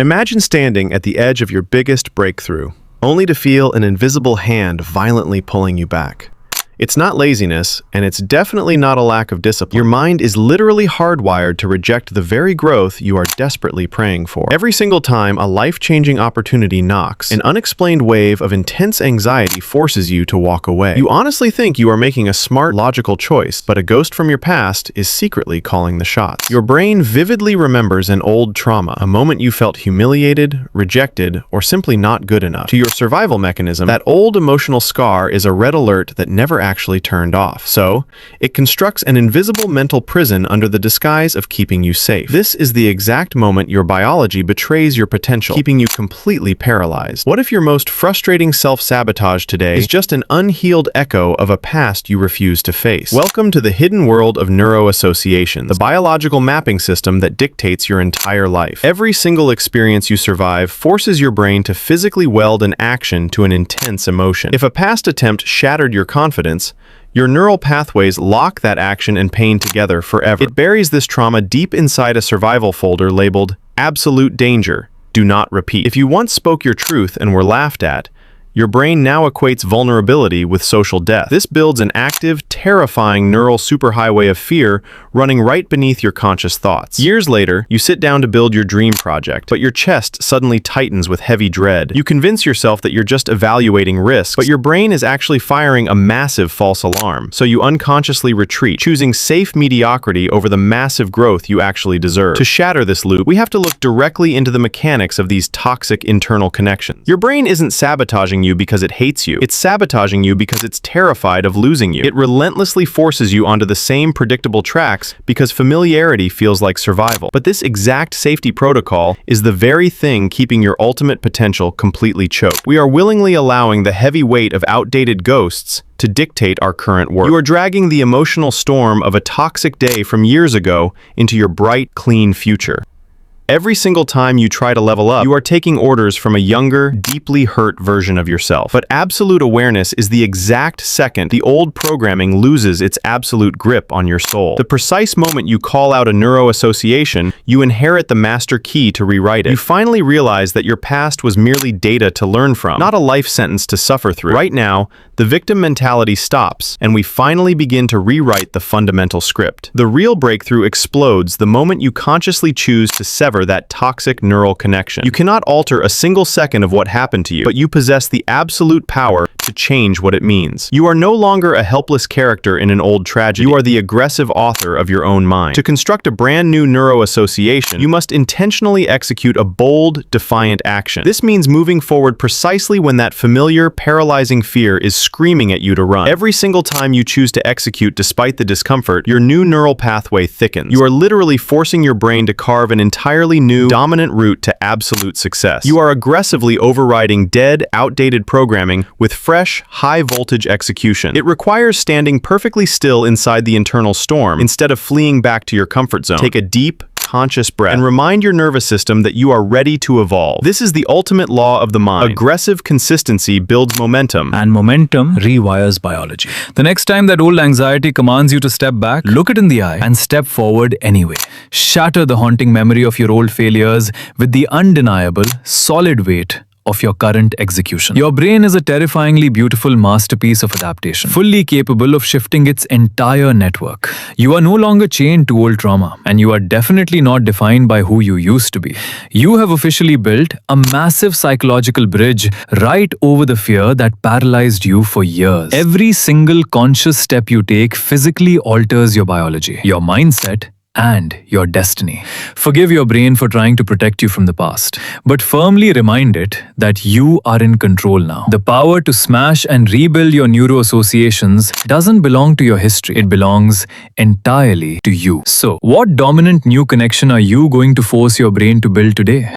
Imagine standing at the edge of your biggest breakthrough, only to feel an invisible hand violently pulling you back. It's not laziness, and it's definitely not a lack of discipline. Your mind is literally hardwired to reject the very growth you are desperately praying for. Every single time a life-changing opportunity knocks, an unexplained wave of intense anxiety forces you to walk away. You honestly think you are making a smart, logical choice, but a ghost from your past is secretly calling the shots. Your brain vividly remembers an old trauma, a moment you felt humiliated, rejected, or simply not good enough. To your survival mechanism, that old emotional scar is a red alert that never actually turned off. So, it constructs an invisible mental prison under the disguise of keeping you safe. This is the exact moment your biology betrays your potential, keeping you completely paralyzed. What if your most frustrating self-sabotage today is just an unhealed echo of a past you refuse to face? Welcome to the hidden world of Neuro-Associations, the biological mapping system that dictates your entire life. Every single experience you survive forces your brain to physically weld an action to an intense emotion. If a past attempt shattered your confidence, your neural pathways lock that action and pain together forever. It buries this trauma deep inside a survival folder labeled absolute danger, do not repeat. If you once spoke your truth and were laughed at, your brain now equates vulnerability with social death. This builds an active, terrifying neural superhighway of fear running right beneath your conscious thoughts. Years later, you sit down to build your dream project, but your chest suddenly tightens with heavy dread. You convince yourself that you're just evaluating risks, but your brain is actually firing a massive false alarm, so you unconsciously retreat, choosing safe mediocrity over the massive growth you actually deserve. To shatter this loop, we have to look directly into the mechanics of these toxic internal connections. Your brain isn't sabotaging you because it hates you. It's sabotaging you because it's terrified of losing you. It relentlessly forces you onto the same predictable tracks because familiarity feels like survival. But this exact safety protocol is the very thing keeping your ultimate potential completely choked. We are willingly allowing the heavy weight of outdated ghosts to dictate our current work. You are dragging the emotional storm of a toxic day from years ago into your bright, clean future. Every single time you try to level up, you are taking orders from a younger, deeply hurt version of yourself. But absolute awareness is the exact second the old programming loses its absolute grip on your soul. The precise moment you call out a neuro-association, you inherit the master key to rewrite it. You finally realize that your past was merely data to learn from, not a life sentence to suffer through. Right now, the victim mentality stops, and we finally begin to rewrite the fundamental script. The real breakthrough explodes the moment you consciously choose to sever that toxic neural connection. You cannot alter a single second of what happened to you, but you possess the absolute power to change what it means. You are no longer a helpless character in an old tragedy. You are the aggressive author of your own mind. To construct a brand new neuro-association, you must intentionally execute a bold, defiant action. This means moving forward precisely when that familiar, paralyzing fear is screaming at you to run. Every single time you choose to execute despite the discomfort, your new neural pathway thickens. You are literally forcing your brain to carve an entirely new, dominant route to absolute success. You are aggressively overriding dead, outdated programming with fresh, high-voltage execution. It requires standing perfectly still inside the internal storm instead of fleeing back to your comfort zone. Take a deep, conscious breath and remind your nervous system that you are ready to evolve. This is the ultimate law of the mind. Aggressive consistency builds momentum, and momentum rewires biology. The next time that old anxiety commands you to step back, look it in the eye and step forward anyway. Shatter the haunting memory of your old failures with the undeniable, solid weight of your current execution. Your brain is a terrifyingly beautiful masterpiece of adaptation, fully capable of shifting its entire network. You are no longer chained to old trauma, and you are definitely not defined by who you used to be. You have officially built a massive psychological bridge right over the fear that paralyzed you for years. Every single conscious step you take physically alters your biology, your mindset, and your destiny. Forgive your brain for trying to protect you from the past, but firmly remind it that you are in control now. The power to smash and rebuild your neuro-associations doesn't belong to your history. It belongs entirely to you. So, what dominant new connection are you going to force your brain to build today?